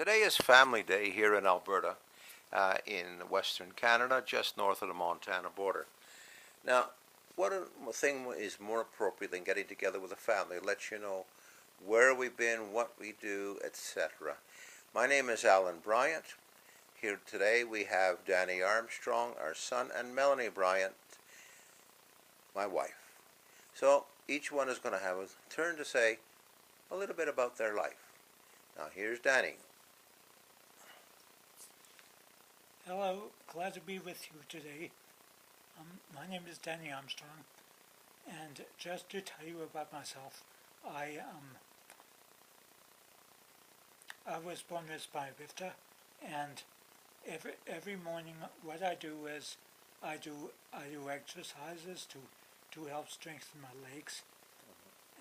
Today is Family Day here in Alberta, in Western Canada, just north of the Montana border. Now, what a thing is more appropriate than getting together with a family, let you know where we've been, what we do, etc. My name is Alan Bryant. Here today we have Danny Armstrong, our son, and Melanie Bryant, my wife. So each one is going to have a turn to say a little bit about their life. Now here's Danny. Hello, glad to be with you today. My name is Danny Armstrong, and just to tell you about myself, I was born in Bryant, and every morning what I do is I do exercises to help strengthen my legs,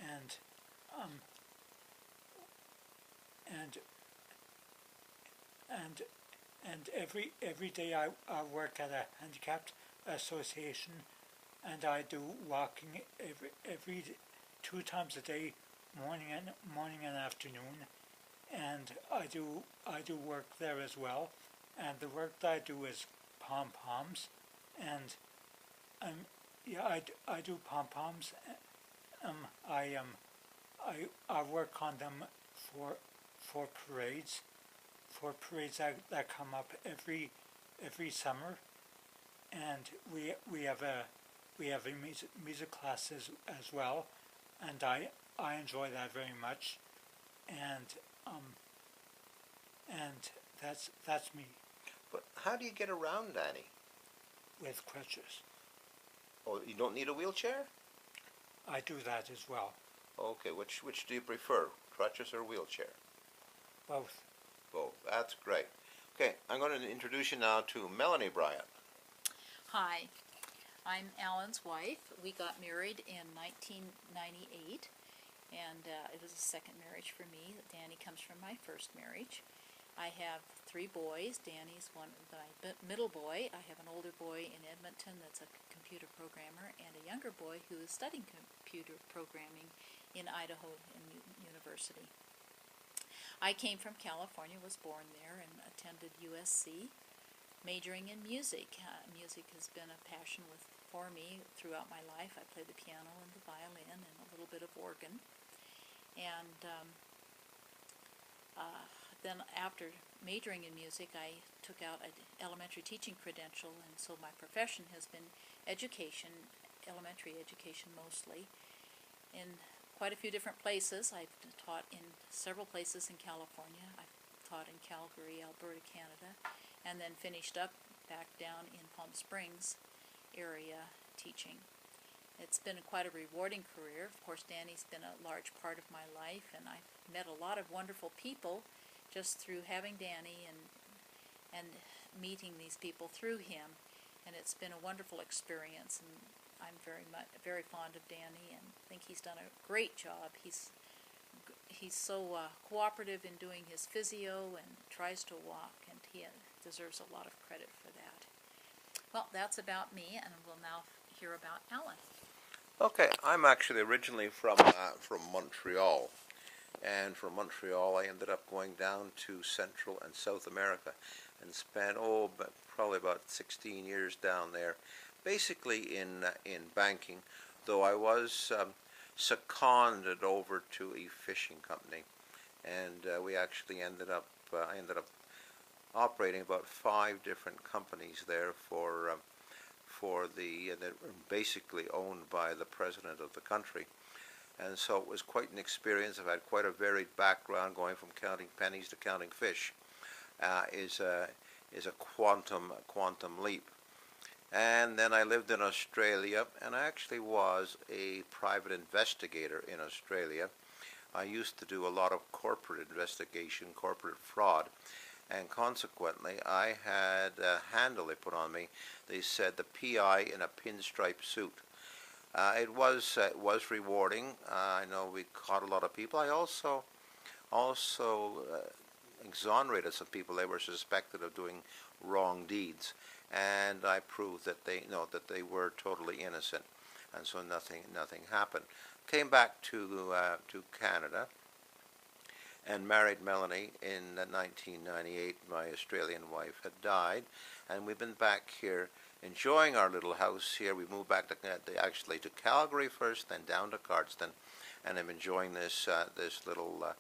and um, and and and every day I work at a handicapped association, and I do walking every 2 times a day, morning and afternoon, and I do work there as well, and the work that I do is pom poms, and yeah, I do pom poms. Um I um I work on them for for parades that come up every summer, and we have a music class as well, and I enjoy that very much, and um and that's me But how do you get around, Danny? with crutches. Oh, you don't need a wheelchair? I do that as well. Okay, which do you prefer, crutches or wheelchair? Both. Both. That's great. Okay, I'm going to introduce you now to Melanie Bryant. Hi, I'm Alan's wife. We got married in 1998, and it was a second marriage for me. Danny comes from my first marriage. I have 3 boys. Danny's my middle boy. I have an older boy in Edmonton that's a computer programmer, and a younger boy who is studying computer programming in Idaho University. I came from California, was born there, and attended USC, majoring in music. Music has been a passion for me throughout my life. I play the piano and the violin and a little bit of organ. And then after majoring in music, I took out an elementary teaching credential, and so my profession has been education, elementary education mostly, in quite a few different places. I've taught in several places in California. I've taught in Calgary, Alberta, Canada, and then finished up back down in Palm Springs area teaching. It's been quite a rewarding career. Of course, Danny's been a large part of my life, and I've met a lot of wonderful people just through having Danny and meeting these people through him, and it's been a wonderful experience. And I'm very fond of Danny, and think he's done a great job. He's so cooperative in doing his physio and tries to walk, and he deserves a lot of credit for that. Well, that's about me, and we'll now hear about Alan. Okay, I'm actually originally from Montreal, and from Montreal I ended up going down to Central and South America, and spent probably about 16 years down there, basically in banking, though I was seconded over to a fishing company, and we actually I ended up operating about 5 different companies there that were basically owned by the president of the country. And so it was quite an experience. I've had quite a varied background, going from counting pennies to counting fish. Is a quantum leap. And then I lived in Australia, and I actually was a private investigator in Australia. I used to do a lot of corporate investigation, corporate fraud, and consequently I had a handle they put on me. They said the PI in a pinstripe suit. It was rewarding. I know we caught a lot of people. I also exonerated some people. They were suspected of doing wrong deeds, and I proved that they were totally innocent, and so nothing happened. Came back to Canada, and married Melanie in 1998. My Australian wife had died, and we've been back here enjoying our little house here. We moved back actually to Calgary first, then down to Cardston, and I'm enjoying this little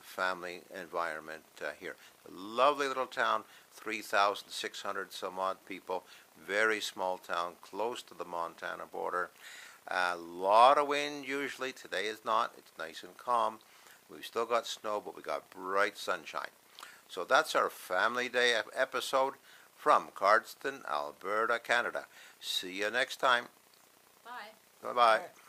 family environment here. A lovely little town, 3,600 some odd people, very small town, close to the Montana border. A lot of wind usually. Today is not. It's nice and calm. We've still got snow, but we got bright sunshine. So that's our Family Day episode from Cardston, Alberta, Canada. See you next time. Bye. Bye-bye. Bye.